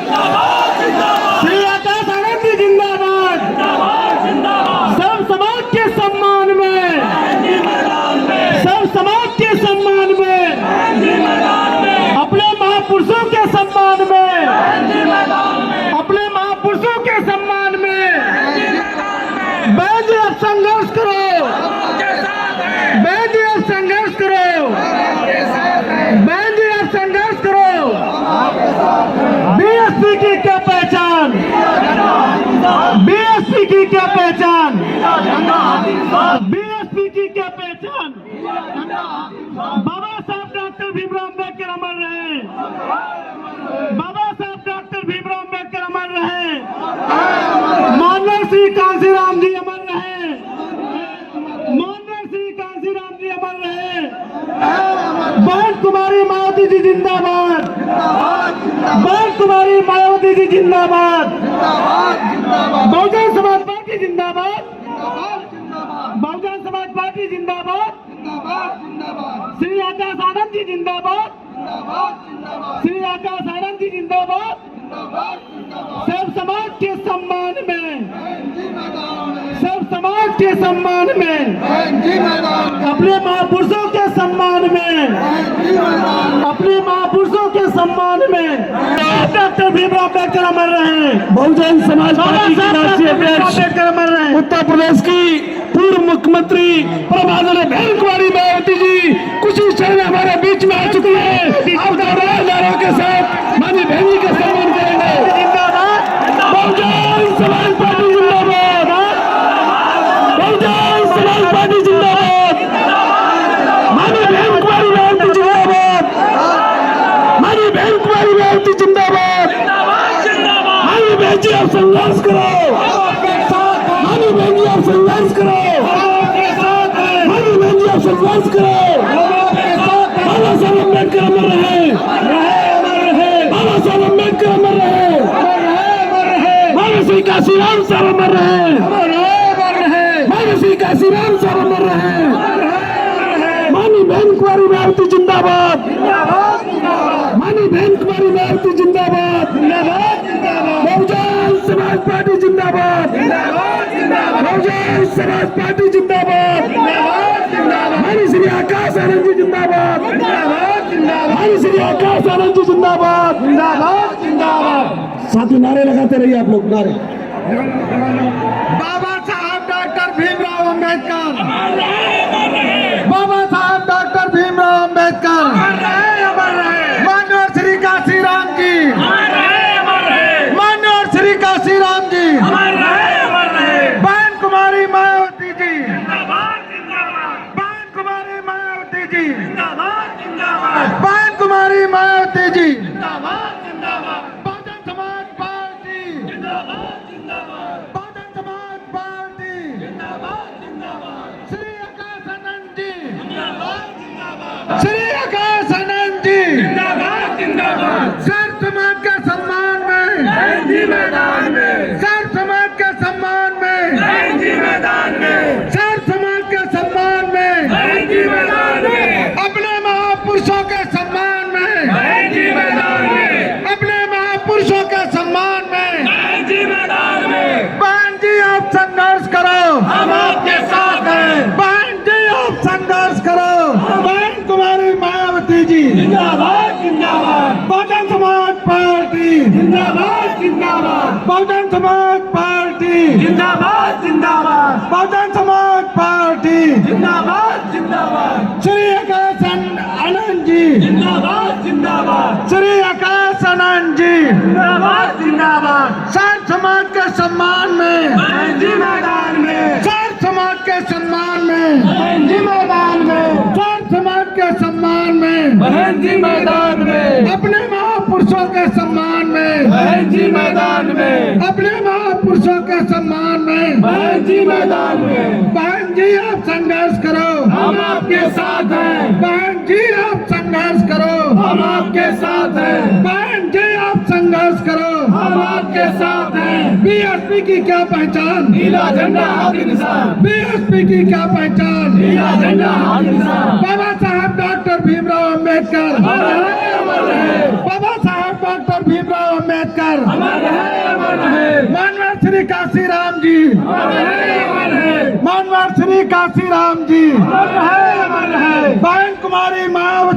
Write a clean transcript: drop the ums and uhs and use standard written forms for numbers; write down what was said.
श्री आकाश आनंद जी जिंदाबाद। सब समाज के सम्मान में, सब समाज के सम्मान में, अपने महापुरुषों के सम्मान में, अपने महापुरुषों के सम्मान में बैठ अब संघर्ष करो, बैठ अब संघर्ष करो, बैठ अब संघर्ष करो। बीएसपी की क्या पहचान, बीएसपी की क्या पहचान, बीएसपी की क्या पहचान। बाबा साहब डॉक्टर भीमराव अम्बेडकर अमर रहे, बाबा साहब डॉक्टर भीमराव अम्बेडकर अमर रहे, मानव श्री कांसीराम जी अमर रहे, मानव श्री कांसीराम जी अमर रहे। बहन कुमारी मायावती जी जिंदाबाद, बहन कुमारी मायावती जी जिंदाबाद, बहुजन समाज पार्टी जिंदाबाद, बहुजन समाज पार्टी जिंदाबाद, श्री आकाश आनंद जी जिंदाबाद, श्री आकाश आनंद जी जिंदाबाद। सब समाज के सम्मान में, सब समाज के सम्मान में, अपने महापुरुषों के सम्मान में, अपने महापुरुषों के सम्मान में डॉक्टर भीमराव अम्बेडकर अमर रहे, बहुजन समाज पार्टी के राष्ट्रीय अध्यक्ष अमर रहे। उत्तर प्रदेश की पूर्व मुख्यमंत्री प्रभावशाली बहन कुमारी मायावती जी कुछ ही क्षण हमारे बीच में आ चुकी है। आपका राजदारों के साथ माननीय बहन जी का सम्मान करेंगे। बहुजन समाज पार्टी जिंदाबाद, बहुजन समाज पार्टी जिंदाबाद, माननीय बहन कुमारी मायावती जिंदाबाद, माननीय बहन कुमारी मायावती जिंदाबाद। माननीय बहन जी आप संघर्ष करो, माननीय बहन जी आप संघर्ष करो, माननीय बहन जी आप संघर्ष करो। बाबा साहब अम्बेडकर अमर रहे, बाबा साहब अम्बेडकर अमर रहे, माननीय श्री कांसीराम साहब अमर रहे, माननीय श्री कांसीराम साहब अमर रहे। माननीय बहन कुमारी मायावती जिंदाबाद, माननीय बहन कुमारी मायावती जिंदाबाद, बहुजन समाज पार्टी जिंदाबाद, बहुजन समाज पार्टी जिंदाबाद, माननीय श्री आकाश आनंद जी जिंदाबाद, माननीय श्री आकाश आनंद जी जिंदाबाद, साथी नारे लगाते रहिए आप लोग, नारे। बाबा साहब डॉक्टर भीमराव अम्बेडकर, बाबा साहब डॉक्टर भीमराव अम्बेडकर, माननीय श्री कांसीराम जी, माननीय श्री कांसीराम जी, बहन कुमारी मायावती जी, बहन कुमारी मायावती जी, बहन कुमारी Mayawati ji, Bahujan Samaj party, Bahujan Samaj party, Shri Akash Anand ji, Shri Akash Anand ji, sir समाज के सम्मान में, मैदान में, सर समाज के सम्मान में, मैदान में, सर समाज के सम्मान में, मैदान में, अपने महापुरुषों के सम्मान में, मैदान में, अपने महापुरुषों के सम्मान में, मैदान में। बहन जी आप संघर्ष करो, हम आपके साथ हैं। बहन जी आप संघर्ष करो। बहन कुमारी मायावती जी जिंदाबाद, जिंदाबाद, बहुजन समाज पार्टी जिंदाबाद, जिंदाबाद, बहुजन समाज पार्टी जिंदाबाद, जिंदाबाद, बहुजन समाज पार्टी जिंदाबाद, जिंदाबाद, श्री आकाश आनंद जी जिंदाबाद, जिंदाबाद, श्री आकाश आनंद जी जिंदाबाद, जिंदाबाद। सर समाज के सम्मान में, मैदान में, सर समाज के सम्मान में, मैदान में, सर समाज के सम्मान में, मैदान में, अपने महापुरुषों के सम्मान में, मैदान में, अपने महापुरुषों के सम्मान में, मैदान में। बहन जी आप संघर्ष करो, हम आपके साथ हैं। बहन जी आप संघर्ष करो, हम आपके साथ हैं। बहन जी आप संघर्ष करो, हम आपके साथ हैं। बीएसपी की क्या पहचान, नीला झंडा हाथ निशान। बीएसपी की क्या पहचान, नीला झंडा हाथ निशान। बाबा साहब डॉक्टर भीमराव अम्बेडकर, बाबा साहब डॉक्टर भीमराव अंबेडकर अमर है, अमर है, मानवर श्री काशीराम जी, अमर है, अमर है, मानवर श्री काशीराम जी, अमर है, अमर है। बहन कुमारी मायावती